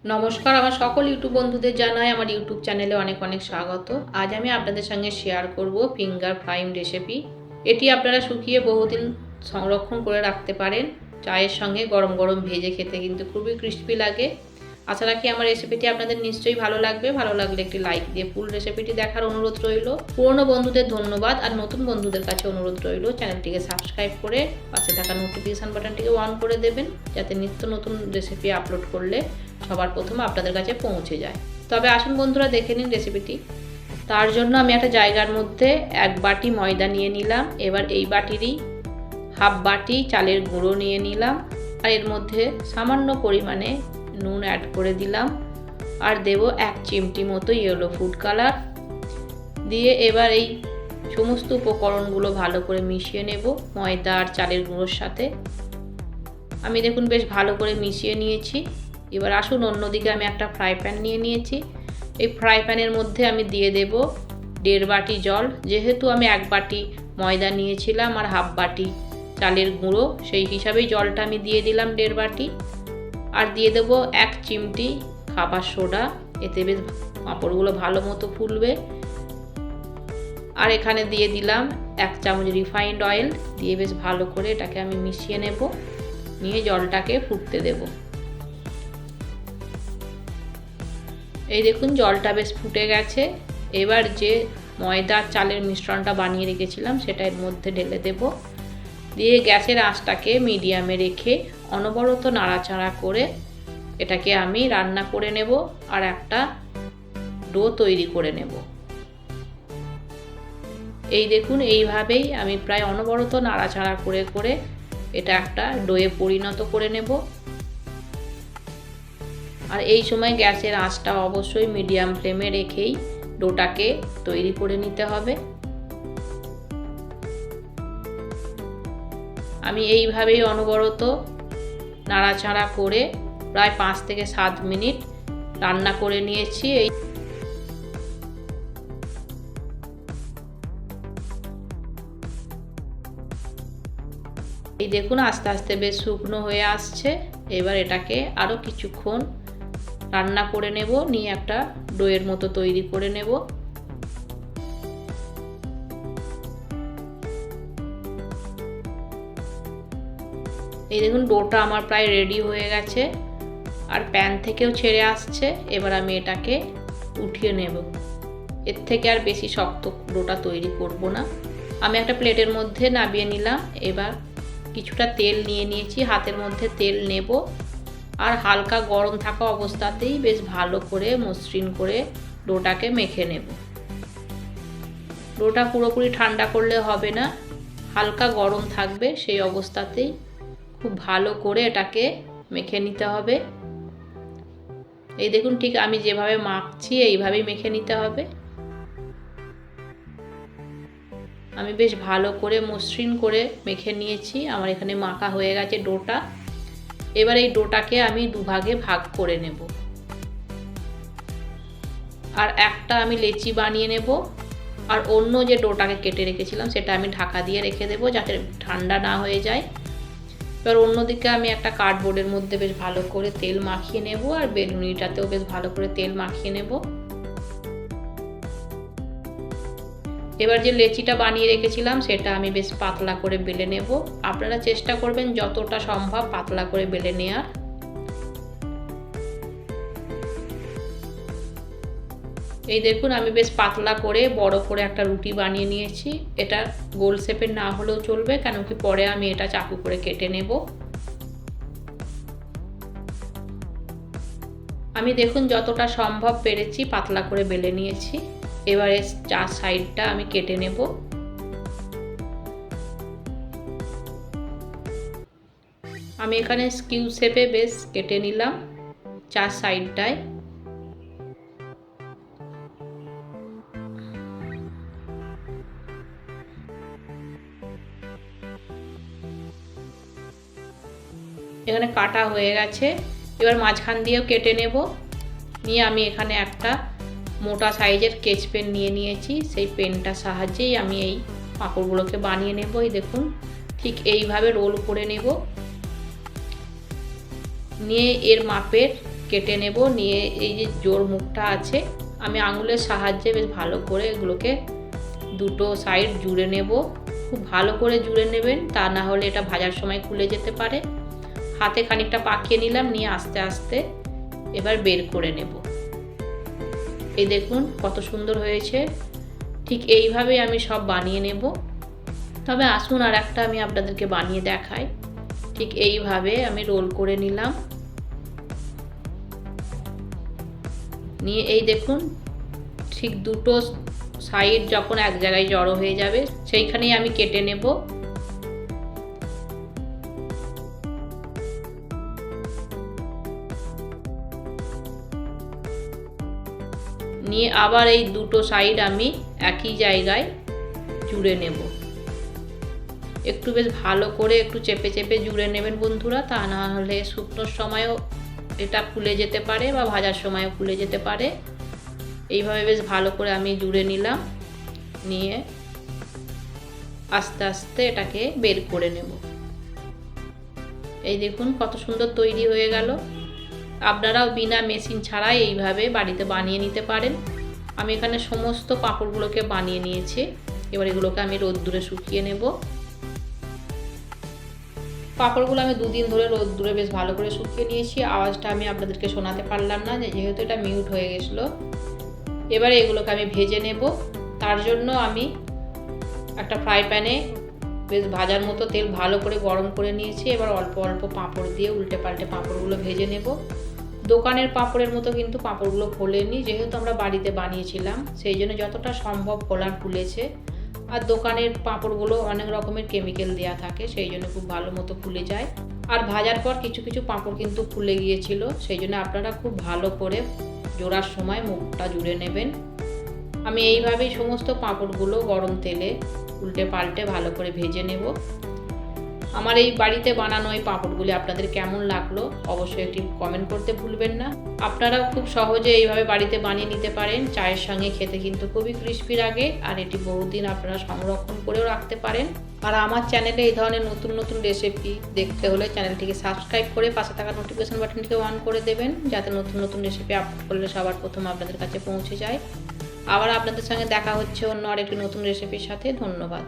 নমস্কার, আমার সকল ইউটিউব বন্ধুদের জানাই আমার ইউটিউব চ্যানেলে অনেক অনেক স্বাগত। আজ আমি আপনাদের সঙ্গে শেয়ার করব ফিঙ্গার ফ্রাইং রেসিপি। এটি আপনারা শুকিয়ে বহুদিন সংরক্ষণ করে রাখতে পারেন। চায়ের সঙ্গে গরম গরম ভেজে খেতে কিন্তু খুবই ক্রিস্পি লাগে। আশা রাখি আমার রেসিপিটি আপনাদের নিশ্চয়ই ভালো লাগবে। ভালো লাগলে একটি লাইক দিয়ে ফুল রেসিপিটি দেখার অনুরোধ রইল। পুরনো বন্ধুদের ধন্যবাদ, আর নতুন বন্ধুদের কাছে অনুরোধ রইল চ্যানেলটিকে সাবস্ক্রাইব করে পাশে থাকা নোটিফিকেশান বাটনটিকে অন করে দেবেন, যাতে নিত্য নতুন রেসিপি আপলোড করলে সবার প্রথমে আপনাদের কাছে পৌঁছে যায়। তবে আসুন বন্ধুরা, দেখে নিন রেসিপিটি। তার জন্য আমি একটা জায়গার মধ্যে 1 বাটি ময়দা নিয়ে নিলাম। এবার এই বাটিরই হাফ বাটি চালের গুঁড়ো নিয়ে নিলাম, আর এর মধ্যে সামান্য পরিমাণে নুন অ্যাড করে দিলাম, আর দেব 1 চিমটি মতো ইয়েলো ফুড কালার দিয়ে এবার এই সমস্ত উপকরণগুলো ভালো করে মিশিয়ে নেব ময়দা আর চালের গুঁড়োর সাথে। আমি দেখুন বেশ ভালো করে মিশিয়ে নিয়েছি। এবার আসুন অন্যদিকে আমি একটা ফ্রাই প্যান নিয়ে নিয়েছি। এই ফ্রাই প্যানের মধ্যে আমি দিয়ে দেব 1.5 বাটি জল। যেহেতু আমি 1 বাটি ময়দা নিয়েছিলাম আর হাফ বাটি চালের গুঁড়ো, সেই হিসাবেই জলটা আমি দিয়ে দিলাম 1.5 বাটি। আর দিয়ে দেব 1 চিমটি খাবার সোডা, এতে বেশ পাঁপড়গুলো ভালো মতো ফুলবে। আর এখানে দিয়ে দিলাম 1 চামচ রিফাইন্ড অয়েল, দিয়ে বেশ ভালো করে এটাকে আমি মিশিয়ে নেব, নিয়ে জলটাকে ফুটতে দেব। এই দেখুন জলটা বেশ ফুটে গেছে। এবার যে ময়দা চালের মিশ্রণটা বানিয়ে রেখেছিলাম সেটা এর মধ্যে ঢেলে দেব, দিয়ে গ্যাসের আঁচটাকে মিডিয়ামে রেখে অনবরত নাড়াচাড়া করে এটাকে আমি রান্না করে নেব আর একটা ডো তৈরি করে নেব। এই দেখুন এইভাবেই আমি প্রায় অনবরত নাড়াচাড়া করে করে এটা একটা ডোয়ে পরিণত করে নেব। আর এই সময় গ্যাসের আঁচটা অবশ্যই মিডিয়াম ফ্লেমে রেখেই ডোটাকে তৈরি করে নিতে হবে। আমি এইভাবেই অনবরত নাড়াচাড়া করে প্রায় 5 থেকে 7 মিনিট রান্না করে নিয়েছি। এই দেখুন আস্তে আস্তে বেশ শুকনো হয়ে আসছে। এবার এটাকে আরও কিছুক্ষণ রান্না করে নেব, নিয়ে একটা ডোয়ের মতো তৈরি করে নেব। এই দেখুন ডোটা আমার প্রায় রেডি হয়ে গেছে, আর প্যান থেকেও ছেড়ে আসছে। এবার আমি এটাকে উঠিয়ে নেব। এর থেকে আর বেশি শক্ত ডোটা তৈরি করব না। আমি একটা প্লেটের মধ্যে নামিয়ে নিলাম। এবার কিছুটা তেল নিয়ে নিয়েছি, হাতের মধ্যে তেল নেব, আর হালকা গরম থাকা অবস্থাতেই বেশ ভালো করে মসৃণ করে ডোটাকে মেখে নেব। ডোটা পুরোপুরি ঠান্ডা করলে হবে না, হালকা গরম থাকবে সেই অবস্থাতেই খুব ভালো করে এটাকে মেখে নিতে হবে। এই দেখুন ঠিক আমি যেভাবে মাখছি এইভাবেই মেখে নিতে হবে। আমি বেশ ভালো করে মসৃণ করে মেখে নিয়েছি। আমার এখানে মাখা হয়ে গেছে ডোটা। এবার এই ডোটাকে আমি দুভাগে ভাগ করে নেব, আর একটা আমি লেচি বানিয়ে নেব, আর অন্য যে ডোটাকে কেটে রেখেছিলাম সেটা আমি ঢাকা দিয়ে রেখে দেবো যাতে ঠান্ডা না হয়ে যায়। এবার অন্যদিকে আমি একটা কার্ডবোর্ডের মধ্যে বেশ ভালো করে তেল মাখিয়ে নেব, আর বেলুনিটাতেও বেশ ভালো করে তেল মাখিয়ে নেব। এবার যে লেচিটা বানিয়ে রেখেছিলাম সেটা আমি বেশ পাতলা করে বেলে নেব। আপনারা চেষ্টা করবেন যতটা সম্ভব পাতলা করে বেলে নেওয়ার। এই দেখুন আমি বেশ পাতলা করে বড় করে একটা রুটি বানিয়ে নিয়েছি। এটা গোল শেপের না হলেও চলবে, কেন কি পরে আমি এটা চাকু করে কেটে নেব। আমি দেখুন যতটা সম্ভব পেরেছি পাতলা করে বেলে নিয়েছি। এবারে 4 সাইডটা আমি কেটে নেব। আমি এখানে স্কিউ শেপে বেশ কেটে নিলাম 4 সাইডটায়। এখানে কাটা হয়ে গেছে। এবার মাঝখান দিয়েও কেটে নেব, নিয়ে আমি এখানে একটা মোটা সাইজের স্কেচ পেন নিয়ে নিয়েছি। সেই পেনটার সাহায্যেই আমি এই পাঁপড়গুলোকে বানিয়ে নেব। এই দেখুন ঠিক এইভাবে রোল করে নেব, নিয়ে এর মাপের কেটে নেব। নিয়ে এই যে জোড় মুখটা আছে আমি আঙুলের সাহায্যে বেশ ভালো করে এগুলোকে দুটো সাইড জুড়ে নেব। খুব ভালো করে জুড়ে নেবেন, তা না হলে এটা ভাজার সময় খুলে যেতে পারে। হাতে খানিকটা পাকিয়ে নিলাম, নিয়ে আস্তে আস্তে এবার বের করে নেব। এই দেখুন কত সুন্দর হয়েছে। ঠিক এইভাবেই আমি সব বানিয়ে নেব। তবে আসুন আর একটা আমি আপনাদেরকে বানিয়ে দেখাই। ঠিক এইভাবে আমি রোল করে নিলাম, নিয়ে এই দেখুন ঠিক দুটো সাইড যখন এক জায়গায় জড়ো হয়ে যাবে সেইখানেই আমি কেটে নেব। নিয়ে আবার এই দুটো সাইড আমি একই জায়গায় জুড়ে নেব। একটু বেশ ভালো করে একটু চেপে চেপে জুড়ে নেবেন বন্ধুরা, তা না হলে শুকনোর সময়ও এটা খুলে যেতে পারে বা ভাজার সময়ও খুলে যেতে পারে। এইভাবে বেশ ভালো করে আমি জুড়ে নিলাম, নিয়ে আস্তে আস্তে এটাকে বের করে নেব। এই দেখুন কত সুন্দর তৈরি হয়ে গেল। আপনারাও বিনা মেশিন ছাড়াই এইভাবে বাড়িতে বানিয়ে নিতে পারেন। আমি এখানে সমস্ত পাঁপড়গুলোকে বানিয়ে নিয়েছি। এবার এগুলোকে আমি রোদ্দুরে শুকিয়ে নেব। পাঁপড়গুলো আমি দুদিন ধরে রোদ্দুরে বেশ ভালো করে শুকিয়ে নিয়েছি। আওয়াজটা আমি আপনাদেরকে শোনাতে পারলাম না, যেহেতু এটা মিউট হয়ে গেছিলো। এবারে এগুলোকে আমি ভেজে নেব। তার জন্য আমি একটা ফ্রাই প্যানে বেশ ভাজার মতো তেল ভালো করে গরম করে নিয়েছি। এবার অল্প অল্প পাঁপড় দিয়ে উল্টে পাল্টে পাঁপড়গুলো ভেজে নেব। দোকানের পাঁপড়ের মতো কিন্তু পাঁপড়গুলো ফোলেনি, যেহেতু আমরা বাড়িতে বানিয়েছিলাম সেই জন্য যতটা সম্ভব ফোলার ফুলেছে। আর দোকানের পাঁপড়গুলো অনেক রকমের কেমিক্যাল দেওয়া থাকে, সেই জন্য খুব ভালো মতো ফুলে যায়। আর ভাজার পর কিছু কিছু পাঁপড় কিন্তু ফুলে গিয়েছিল, সেই জন্য আপনারা খুব ভালো করে জোড়ার সময় মুখটা জুড়ে নেবেন। আমি এইভাবেই সমস্ত পাঁপড়গুলো গরম তেলে উল্টে পাল্টে ভালো করে ভেজে নেব। আমার এই বাড়িতে বানানো এই পাঁপড়গুলি আপনাদের কেমন লাগলো অবশ্যই একটি কমেন্ট করতে ভুলবেন না। আপনারাও খুব সহজে এইভাবে বাড়িতে বানিয়ে নিতে পারেন। চায়ের সঙ্গে খেতে কিন্তু খুবই ক্রিস্পি লাগে, আর এটি বহুদিন আপনারা সংরক্ষণ করেও রাখতে পারেন। আর আমার চ্যানেলে এই ধরনের নতুন নতুন রেসিপি দেখতে হলে চ্যানেলটিকে সাবস্ক্রাইব করে পাশে থাকা নোটিফিকেশন বাটনটিকে অন করে দেবেন, যাতে নতুন নতুন রেসিপি আপলোড করলে সবার প্রথম আপনাদের কাছে পৌঁছে যায়। আবার আপনাদের সঙ্গে দেখা হচ্ছে অন্য আরেকটি নতুন রেসিপির সাথে। ধন্যবাদ।